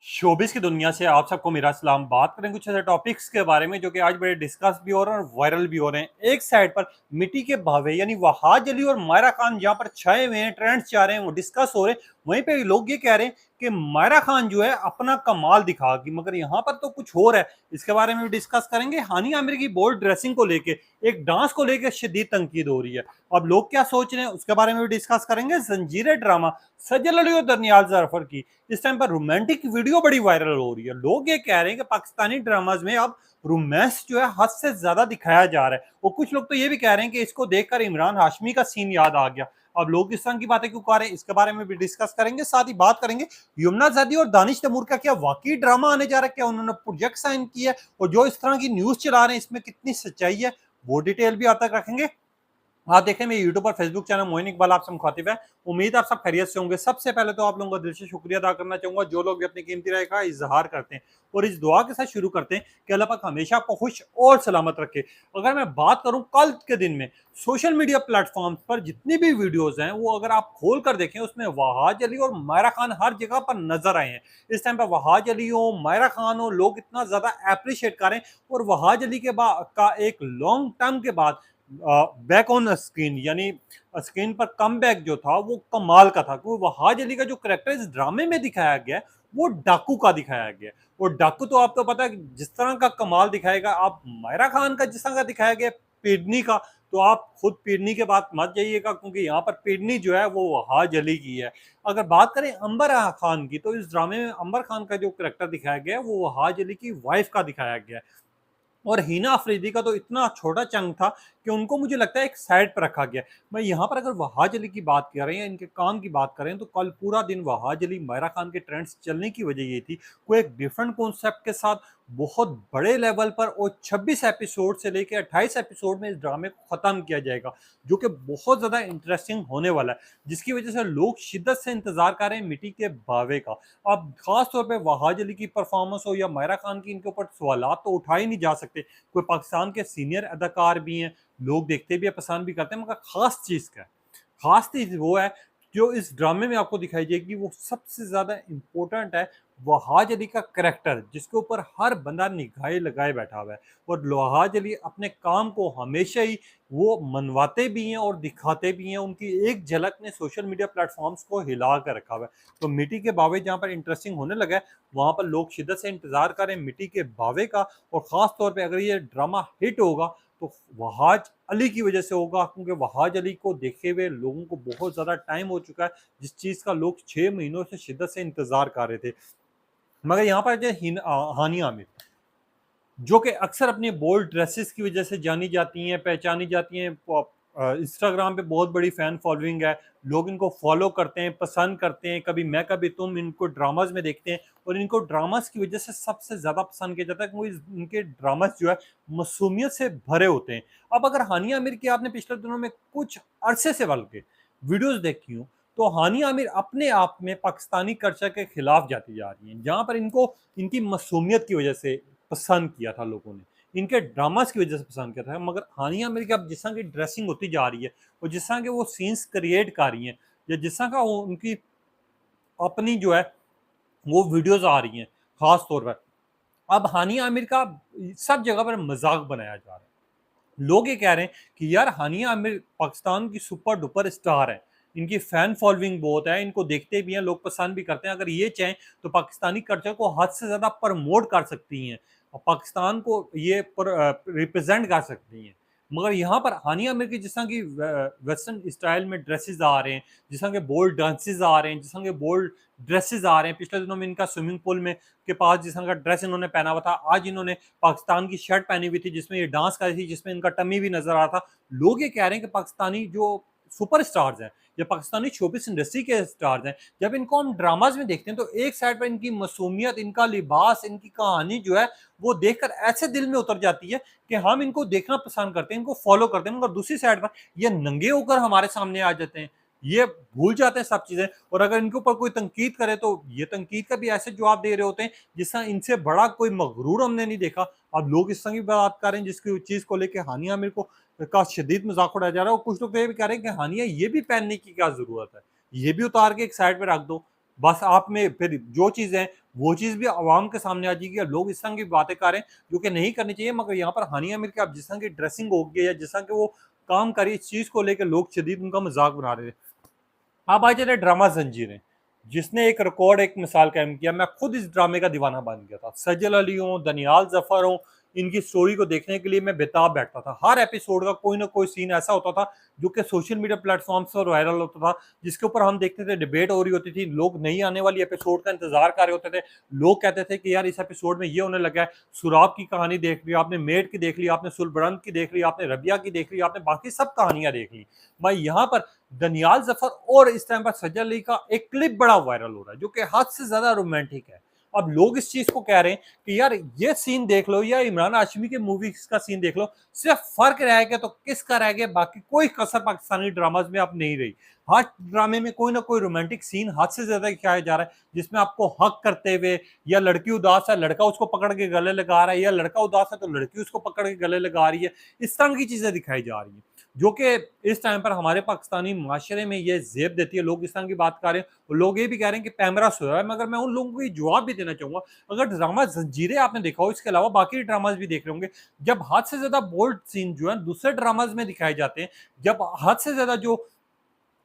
Showbiz की दुनिया से आप सबको मेरा सलाम। बात करें कुछ ऐसे टॉपिक्स के बारे में जो कि आज बड़े डिस्कस भी हो रहे हैं और वायरल भी हो रहे हैं। एक साइड पर मिट्टी के भावे यानी वहाज अली और मायरा खान जहां पर छाए हुए हैं, ट्रेंड्स जा रहे हैं, वो डिस्कस हो रहे हैं। वहीं पे लोग ये कह रहे हैं कि मायरा खान जो है अपना कमाल दिखागी, मगर यहाँ पर तो कुछ और है। इसके बारे में भी डिस्कस करेंगे। हानिया आमिर की बोल्ड ड्रेसिंग को लेके, एक डांस को लेकर शदीद तनकीद हो रही है। अब लोग क्या सोच रहे हैं उसके बारे में भी डिस्कस करेंगे। जंजीर ड्रामा सजल अली और दरनियाल जाफर की इस टाइम पर रोमांटिक वीडियो बड़ी वायरल हो रही है। लोग ये कह रहे हैं कि पाकिस्तानी ड्रामाज में अब रोमांस जो है हद से ज्यादा दिखाया जा रहा है, और कुछ लोग तो ये भी कह रहे हैं कि इसको देखकर इमरान हाशमी का सीन याद आ गया। अब लोग इस तरह की बातें क्यों कर रहे हैं, इसके बारे में भी डिस्कस करेंगे। साथ ही बात करेंगे यमुना जदी और दानिश तैमूर का क्या वाकई ड्रामा आने जा रहा है, क्या उन्होंने प्रोजेक्ट साइन किया है, और जो इस तरह की न्यूज चला रहे हैं इसमें कितनी सच्चाई है, वो डिटेल भी आप तक रखेंगे। आप देखें मेरे यूट्यूब और फेसबुक चैनल मोइन इकबाल आपसे मुखातिब है। उम्मीद आप सब खैरियत से होंगे। सबसे पहले तो आप लोगों का दिल से शुक्रिया अदा करना चाहूंगा जो लोग अपनी कीमती राय का इजहार करते हैं, और इस दुआ के साथ शुरू करते हैं कि अल्लाह पाक हमेशा आपको खुश और सलामत रखे। अगर मैं बात करूं कल के दिन में सोशल मीडिया प्लेटफॉर्म पर जितनी भी वीडियोज हैं वो अगर आप खोल कर देखें उसमें वहाज अली और मायरा खान हर जगह पर नजर आए हैं। इस टाइम पर वहाज अली हो, मायरा खान हो, लोग इतना ज्यादा अप्रिशिएट करें। और वहाज अली के बाद का एक लॉन्ग टर्म के बाद बैक ऑन स्क्रीन यानी स्क्रीन पर कम बैक जो था वो कमाल का था, क्योंकि वहाज अली का जो करेक्टर इस ड्रामे में दिखाया गया है वो डाकू का दिखाया गया है। और डाकू तो आपको पता है जिस तरह का कमाल दिखाएगा। आप मायरा खान का जिस तरह का दिखाया गया पेडनी का, तो आप खुद पेडनी के बाद मत जाइएगा, क्योंकि यहाँ पर पेडनी जो है वो वहाज अली की है। अगर बात करें अंबर खान की, तो इस ड्रामे में अंबर खान का जो करेक्टर दिखाया गया है वो वहाज अली की वाइफ का दिखाया गया है। और हिना अफरीदी का तो इतना छोटा चंक था कि उनको मुझे लगता है एक साइड पर रखा गया। मैं यहाँ पर अगर वहाज अली की बात कर रहे हैं, इनके काम की बात करें, तो कल पूरा दिन वहाज अली मायरा खान के ट्रेंड्स चलने की वजह ये थी कोई एक डिफरेंट कॉन्सेप्ट के साथ बहुत बड़े लेवल पर, और 26 एपिसोड से लेकर 28 एपिसोड में इस ड्रामे को खत्म किया जाएगा, जो कि बहुत ज्यादा इंटरेस्टिंग होने वाला है, जिसकी वजह से लोग शिद्दत से इंतजार कर रहे हैं मिट्टी के बावे का। अब खास तौर पे वहाज अली की परफॉर्मेंस हो या मायरा खान की, इनके ऊपर सवालात तो उठाए नहीं जा सकते। कोई पाकिस्तान के सीनियर अदाकार भी हैं, लोग देखते भी हैं, पसंद भी करते हैं, मगर खास चीज़ क्या है, खास चीज़ वो है जो इस ड्रामे में आपको दिखाई देगी, वो सबसे ज़्यादा इम्पोर्टेंट है। वहाज अली का करेक्टर जिसके ऊपर हर बंदा निगाहें लगाए बैठा हुआ है, और वहाज अली अपने काम को हमेशा ही वो मनवाते भी हैं और दिखाते भी हैं। उनकी एक झलक ने सोशल मीडिया प्लेटफॉर्म्स को हिला कर रखा हुआ है। तो मिट्टी के बावे जहाँ पर इंटरेस्टिंग होने लगा है, वहाँ पर लोग शिद्दत से इंतजार करें मिट्टी के बावे का। और ख़ास तौर पे अगर ये ड्रामा हिट होगा तो वहाज अली की वजह से होगा, क्योंकि वहाज अली को देखे हुए लोगों को बहुत ज़्यादा टाइम हो चुका है, जिस चीज़ का लोग 6 महीनों से शिद्दत से इंतजार कर रहे थे। मगर यहाँ पर जो हानिया आमिर, जो कि अक्सर अपनी बोल्ड ड्रेसेस की वजह से जानी जाती हैं, पहचानी जाती हैं। इंस्टाग्राम पे बहुत बड़ी फ़ैन फॉलोइंग है, लोग इनको फॉलो करते हैं, पसंद करते हैं, कभी मैं कभी तुम इनको ड्रामाज में देखते हैं। और इनको ड्रामाज की वजह से सबसे ज़्यादा पसंद किया जाता है, क्योंकि इनके ड्रामाज जो है मासूमियत से भरे होते हैं। अब अगर हानिया आमिर की आपने पिछले दिनों में कुछ अरसे से बल्कि वीडियोज़ देखी हूँ, तो हानिया आमिर अपने आप में पाकिस्तानी कल्चर के खिलाफ जाती जा रही हैं, जहाँ पर इनको इनकी मासूमियत की वजह से पसंद किया था लोगों ने, इनके ड्रामास की वजह से पसंद किया था। मगर हानिया आमिर की अब जिस तरह की ड्रेसिंग होती जा रही है, और जिस तरह के वो सीन्स क्रिएट कर रही हैं, या जिस तरह का वो उनकी अपनी जो है वो वीडियोज आ रही हैं, खास तौर पर अब हानिया आमिर का सब जगह पर मजाक बनाया जा रहा है। लोग ये कह रहे हैं कि यार हानिया आमिर पाकिस्तान की सुपर डुपर स्टार है, इनकी फैन फॉलोइंग बहुत है, इनको देखते भी हैं, लोग पसंद भी करते हैं। अगर ये चाहें तो पाकिस्तानी कल्चर को हद से ज़्यादा प्रमोट कर सकती हैं, और पाकिस्तान को ये रिप्रेजेंट कर सकती हैं। मगर यहाँ पर हानिया आमिर की जिस तरह की वेस्टर्न स्टाइल में ड्रेसेस आ रहे हैं, जिस तरह के बोल्ड डांसेस आ रहे हैं, जिस तरह के बोल्ड ड्रेसेस आ रहे हैं, पिछले दिनों में इनका स्विमिंग पूल में के पास जिस तरह का ड्रेस इन्होंने पहना हुआ था, आज इन्होंने पाकिस्तान की शर्ट पहनी हुई थी जिसमें ये डांस कर रही थी, जिसमें इनका टमी भी नजर आ रहा था। लोग ये कह रहे हैं कि पाकिस्तानी जो सुपर स्टार्स हैं या पाकिस्तानी शोबिस इंडस्ट्री के स्टार्स हैं, जब इनको हम ड्रामाज में देखते हैं तो एक साइड पर इनकी मासूमियत, इनका लिबास, इनकी कहानी जो है वो देखकर ऐसे दिल में उतर जाती है कि हम इनको देखना पसंद करते हैं, इनको फॉलो करते हैं। मगर दूसरी साइड पर ये नंगे होकर हमारे सामने आ जाते हैं, ये भूल जाते हैं सब चीजें। और अगर इनके ऊपर कोई तनकीद करे तो ये तनकीद का भी ऐसे जवाब दे रहे होते हैं जिस तरह इनसे बड़ा कोई मगरूर हमने नहीं देखा। अब लोग इस तरह की बात कर रहे हैं जिसकी चीज को लेकर हानिया आमिर को का शदीद मजाक उड़ाया जा रहा है, और कुछ लोग तो ये भी कह रहे हैं कि हानिया ये भी पहनने की क्या जरूरत है, ये भी उतार के एक साइड पे रख दो। बस आप में फिर जो चीज़ है, वो चीज़ भी अवाम के सामने आ जाएगी और लोग इस तरह की बातें कर रहे हैं, जो कि नहीं करनी चाहिए। मगर यहाँ पर हानिया मिल के आप जिस तरह की ड्रेसिंग हो गई या जिस तरह के वो काम कर रही है, इस चीज़ को लेके लोग शदीद उनका मज़ाक बना रहे थे। अब आ जाते ड्रामा ज़ंजीरें, जिसने एक रिकॉर्ड, एक मिसाल कायम किया। मैं खुद इस ड्रामे का दीवाना बन गया था। सजल अली हों, दनियाल ज़फ़र हों, इनकी स्टोरी को देखने के लिए मैं बेताब बैठता था। हर एपिसोड का कोई ना कोई सीन ऐसा होता था जो कि सोशल मीडिया प्लेटफ़ॉर्म्स पर वायरल होता था, जिसके ऊपर हम देखते थे, डिबेट हो रही होती थी, लोग नई आने वाली एपिसोड का इंतज़ार कर रहे होते थे। लोग कहते थे कि यार इस एपिसोड में ये होने लगा है, सुराब की कहानी देख ली, आपने मेड की देख ली, आपने सुलबरंद की देख ली, आपने रबिया की देख ली, आपने बाकी सब कहानियाँ देख ली। भाई यहाँ पर दनियाल जफर और इस टाइम पर सज्जद अली का एक क्लिप बड़ा वायरल हो रहा है, जो कि हद से ज्यादा रोमांटिक है। अब लोग इस चीज को कह रहे हैं कि यार ये सीन देख लो या इमरान हाशमी के मूवीज का सीन देख लो, सिर्फ फर्क रह गया तो किसका रह गया, बाकी कोई कसर पाकिस्तानी ड्रामाज में अब नहीं रही। हर ड्रामे में कोई ना कोई रोमांटिक सीन हद से ज्यादा दिखाया जा रहा है, जिसमें आपको हक करते हुए, या लड़की उदास है लड़का उसको पकड़ के गले लगा रहा है, या लड़का उदास है तो लड़की उसको पकड़ के गले लगा रही है। इस तरह की चीजें दिखाई जा रही है, जो कि इस टाइम पर हमारे पाकिस्तानी माशरे में ये ज़ेब देती है। लोग इस तरह की बात कर रहे हैं और लोग ये भी कह रहे हैं कि पैमरा सोया है। मगर मैं उन लोगों को ये जवाब भी देना चाहूँगा, अगर ड्रामा ज़ंजीरें आपने देखा हो, इसके अलावा बाकी ड्रामाज भी देख रहे होंगे, जब हद से ज़्यादा बोल्ड सीन जो है दूसरे ड्रामाज में दिखाए जाते हैं, जब हद से ज़्यादा जो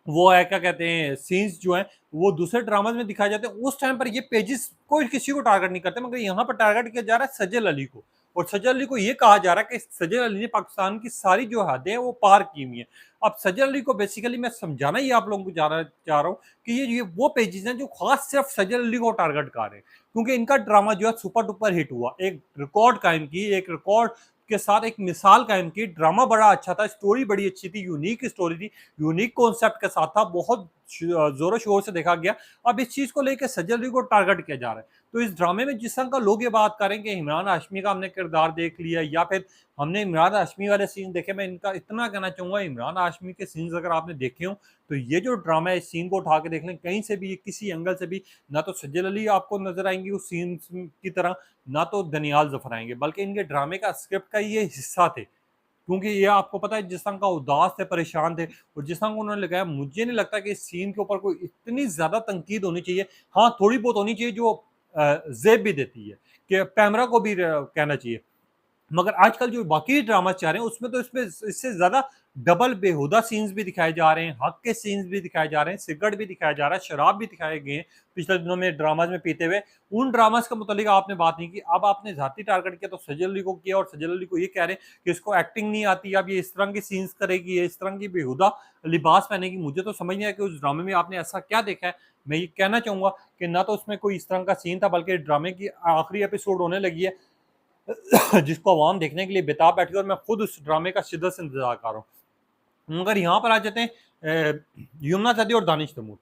वो है क्या कहते हैं सीन्स जो हैं वो दूसरे ड्रामाज में दिखाए जाते हैं, उस टाइम पर ये पेजेस कोई किसी को टारगेट नहीं करते, मगर यहाँ पर टारगेट किया जा रहा है सजल अली को। और सजल अली को ये कहा जा रहा है कि सजल अली ने पाकिस्तान की सारी जो हदें हैं वो पार की हुई हैं। अब सजल अली को बेसिकली मैं समझाना ही आप लोगों को जाना चाह रहा हूँ कि ये वो पेजेस हैं जो खास सिर्फ सजल अली को टारगेट कर रहे हैं, क्योंकि इनका ड्रामा जो है सुपर डुपर हिट हुआ, एक रिकॉर्ड कायम की, एक रिकॉर्ड के साथ एक मिसाल कायम की। ड्रामा बड़ा अच्छा था, स्टोरी बड़ी अच्छी थी, यूनिक स्टोरी थी, यूनिक कॉन्सेप्ट के साथ था, बहुत जोरों शोर से देखा गया। अब इस चीज को लेकर सज्जल अली को टारगेट किया जा रहा है। तो इस ड्रामे में जिस तरह का लोग ये बात करें कि इमरान हाशमी का हमने किरदार देख लिया या फिर हमने इमरान हाशमी वाले सीन देखे, मैं इनका इतना कहना चाहूंगा, इमरान हाशमी के सीन्स अगर आपने देखे हो तो ये जो ड्रामा है इस सीन को उठा के देख लें कहीं से भी, किसी एंगल से भी, ना तो सज्जल अली आपको नजर आएंगी उस सीन की तरह, ना तो दनियाल जफर आएंगे, बल्कि इनके ड्रामे का स्क्रिप्ट का ये हिस्सा थे। क्योंकि ये आपको पता है जिस तरह का उदास थे, परेशान थे, और जिस तरह का उन्होंने लगाया, मुझे नहीं लगता कि इस सीन के ऊपर कोई इतनी ज्यादा तनकीद होनी चाहिए। हाँ, थोड़ी बहुत होनी चाहिए जो जेब भी देती है, कि पैमरा को भी कहना चाहिए। मगर आजकल जो बाकी ड्रामा चाह रहे हैं उसमें तो इसमें इससे ज्यादा डबल बेहुदा सीन्स भी दिखाए जा रहे हैं, हक के सीन्स भी दिखाए जा रहे हैं, सिगरेट भी दिखाया जा रहा है, शराब भी दिखाए गए हैं पिछले दिनों में ड्रामाज में पीते हुए। उन ड्रामाज के मुतालिक आपने बात नहीं की, अब आपने जाती टारगेट किया तो सजल अली को किया, और सजल अली को ये कह रहे हैं कि इसको एक्टिंग नहीं आती, अब ये इस तरह की सीन्स करेगी, ये इस तरह की बेहुदा लिबास पहनेगी। मुझे तो समझ नहीं आया कि उस ड्रामे में आपने ऐसा क्या देखा है। मैं ये कहना चाहूंगा कि ना तो उसमें कोई इस तरह का सीन था, बल्कि ड्रामे की आखिरी एपिसोड होने लगी है जिसको अवाम देखने के लिए बेताब बैठी है, और मैं खुद उस ड्रामे का शिद्दत से इंतजार कर रहा हूँ। मगर यहाँ पर आ जाते हैं यमुना जदी और दानिश तैमूर।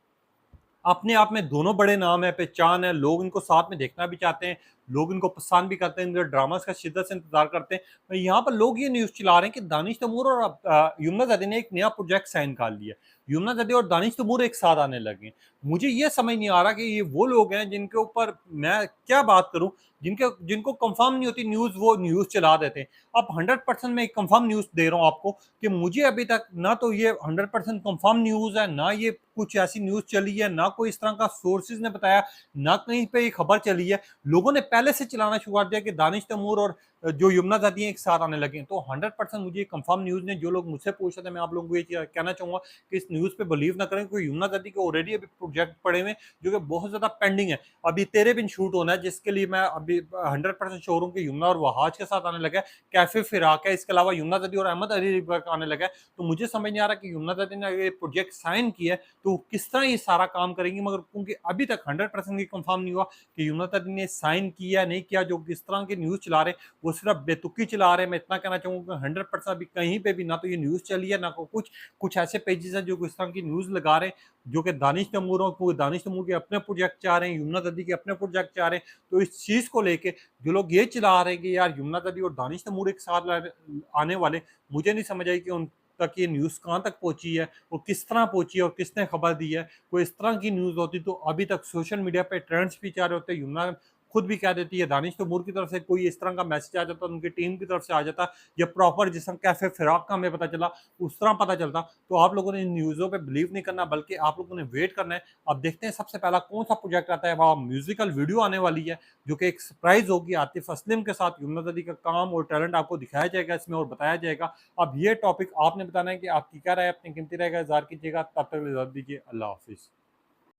अपने आप में दोनों बड़े नाम है, पहचान है, लोग इनको साथ में देखना भी चाहते हैं, लोग इनको पसंद भी करते हैं, इनके ड्रामास का शिद्दत से इंतजार करते हैं। तो यहाँ पर लोग ये न्यूज़ चला रहे हैं कि दानिश तैमूर और यमुना जदी ने एक नया प्रोजेक्ट साइन कर लिया, यमुना जदी और दानिश तैमूर एक साथ आने लगे। मुझे ये समझ नहीं आ रहा कि ये वो लोग हैं जिनके ऊपर मैं क्या बात करूं, जिनको कंफर्म नहीं होती न्यूज़, वो न्यूज़ चला देते हैं। अब 100% मैं कंफर्म न्यूज़ दे रहा हूँ आपको कि मुझे अभी तक ना तो ये 100% कंफर्म न्यूज़ है, ना ये कुछ ऐसी न्यूज़ चली है, ना कोई इस तरह का सोर्सेज ने बताया, ना कहीं पे ये खबर चली है। लोगों ने पहले से चलाना शुरू कर दिया कि दानिश तैमूर और जो यमुना जदी हैं एक साथ आने लगे हैं। तो 100% मुझे कंफर्म न्यूज़ ने, जो लोग मुझसे पूछ रहे थे, मैं आप लोगों को ये कहना चाहूंगा कि इस न्यूज़ पे बिलीव ना करें, क्योंकि यमुना जदी के ऑलरेडी अभी प्रोजेक्ट पड़े हुए हैं जो कि बहुत ज्यादा पेंडिंग है। अभी तेरे बिन शूट होना है, जिसके लिए मैं अभी 100% श्योर हूँ कि यमुना और वहाज के साथ आने लगा है, कैफे फिराक है, इसके अलावा यमुना जदी और अहमद अली आने लगा है। तो मुझे समझ नहीं आ रहा कि यमुना जदी ने ये प्रोजेक्ट साइन किया है तो किस तरह ये सारा काम करेंगी, मगर क्योंकि अभी तक 100% कंफर्म नहीं हुआ कि यमुना जदी ने साइन किया नहीं किया, जो किस तरह की न्यूज़ चला रहे हैं वो सिर्फ बेतुकी चला रहे हैं। मैं इतना कहना चाहूँगा 100% अभी कहीं पे भी ना तो ये न्यूज़ चली है, ना कुछ कुछ ऐसे पेजेस हैं जो इस तरह की न्यूज़ लगा रहे हैं जो कि दानिश तैमूर को, दानिश तैमूर के अपने प्रोजेक्ट चाह रहे हैं, यमुना जदी के अपने प्रोजेक्ट चाह रहे हैं। तो इस चीज़ को लेके जो लोग ये चला रहे हैं कि यार यमुना जदी और दानिश तैमूर एक साथ आने वाले, मुझे नहीं समझ आई कि उन तक ये न्यूज़ कहाँ तक पहुंची है, वो किस तरह पहुंची है और किसने खबर दी है। कोई इस तरह की न्यूज़ होती तो अभी तक सोशल मीडिया पे ट्रेंड्स भी चाह रहे होते, यमुना खुद भी कह देती है, दानिश तैमूर की तरफ से कोई इस तरह का मैसेज आ जाता, उनकी टीम की तरफ से आ जाता, या प्रॉपर जिस तरह कैफे फिराक का हमें पता चला उस तरह पता चलता, तो आप लोगों ने इन न्यूज़ों पे बिलीव नहीं करना, बल्कि आप लोगों ने वेट करना है। अब देखते हैं सबसे पहला कौन सा प्रोजेक्ट आता है, वहाँ म्यूजिकल वीडियो आने वाली है जो कि एक सरप्राइज होगी आतिफ असलम के साथ। यमुना ददी का काम और टैलेंट आपको दिखाया जाएगा इसमें और बताया जाएगा। अब ये टॉपिक आपने बताना है कि आपकी क्या राय है, अपनी कीमती राय का इज़हार कीजिएगा। तब तक इजाज़त दीजिए, अल्लाह हाफिज़।